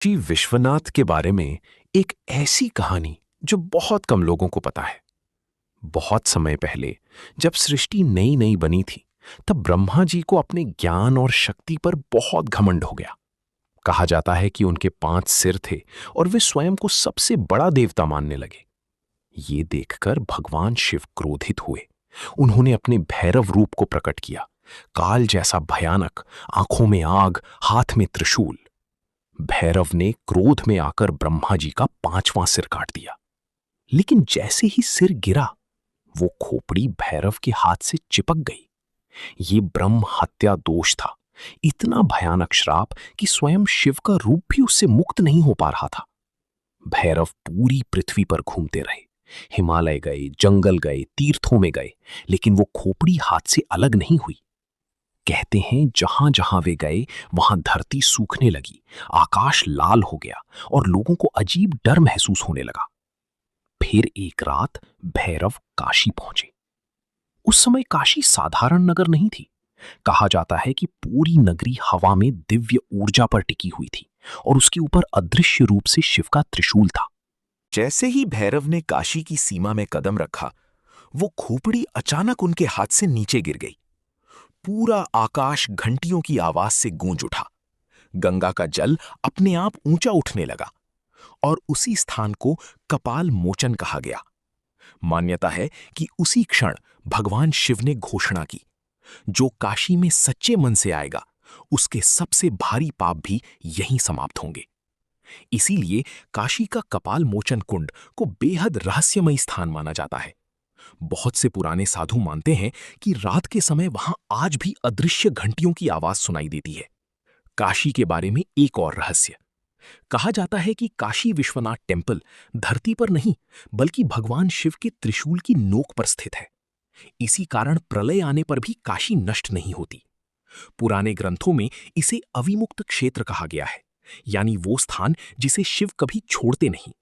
काशी विश्वनाथ के बारे में एक ऐसी कहानी जो बहुत कम लोगों को पता है। बहुत समय पहले जब सृष्टि नई नई बनी थी, तब ब्रह्मा जी को अपने ज्ञान और शक्ति पर बहुत घमंड हो गया। कहा जाता है कि उनके 5 सिर थे और वे स्वयं को सबसे बड़ा देवता मानने लगे। ये देखकर भगवान शिव क्रोधित हुए। उन्होंने अपने भैरव रूप को प्रकट किया, काल जैसा भयानक, आंखों में आग, हाथ में त्रिशूल। भैरव ने क्रोध में आकर ब्रह्मा जी का 5वां सिर काट दिया। लेकिन जैसे ही सिर गिरा, वो खोपड़ी भैरव के हाथ से चिपक गई। ये ब्रह्म हत्या दोष था, इतना भयानक श्राप कि स्वयं शिव का रूप भी उससे मुक्त नहीं हो पा रहा था। भैरव पूरी पृथ्वी पर घूमते रहे, हिमालय गए, जंगल गए, तीर्थों में गए, लेकिन वो खोपड़ी हाथ से अलग नहीं हुई। कहते हैं जहां जहां वे गए वहां धरती सूखने लगी, आकाश लाल हो गया और लोगों को अजीब डर महसूस होने लगा। फिर एक रात भैरव काशी पहुंचे। उस समय काशी साधारण नगर नहीं थी। कहा जाता है कि पूरी नगरी हवा में दिव्य ऊर्जा पर टिकी हुई थी और उसके ऊपर अदृश्य रूप से शिव का त्रिशूल था। जैसे ही भैरव ने काशी की सीमा में कदम रखा, वो खोपड़ी अचानक उनके हाथ से नीचे गिर गई। पूरा आकाश घंटियों की आवाज से गूंज उठा। गंगा का जल अपने आप ऊंचा उठने लगा और उसी स्थान को कपाल मोचन कहा गया। मान्यता है कि उसी क्षण भगवान शिव ने घोषणा की, जो काशी में सच्चे मन से आएगा, उसके सबसे भारी पाप भी यहीं समाप्त होंगे। इसीलिए काशी का कपाल मोचन कुंड को बेहद रहस्यमयी स्थान माना जाता है। बहुत से पुराने साधु मानते हैं कि रात के समय वहां आज भी अदृश्य घंटियों की आवाज सुनाई देती है। काशी के बारे में एक और रहस्य। कहा जाता है कि काशी विश्वनाथ टेम्पल धरती पर नहीं, बल्कि भगवान शिव के त्रिशूल की नोक पर स्थित है। इसी कारण प्रलय आने पर भी काशी नष्ट नहीं होती। पुराने ग्रंथों में इसे अविमुक्त क्षेत्र कहा गया है, यानी वो स्थान जिसे शिव कभी छोड़ते नहीं।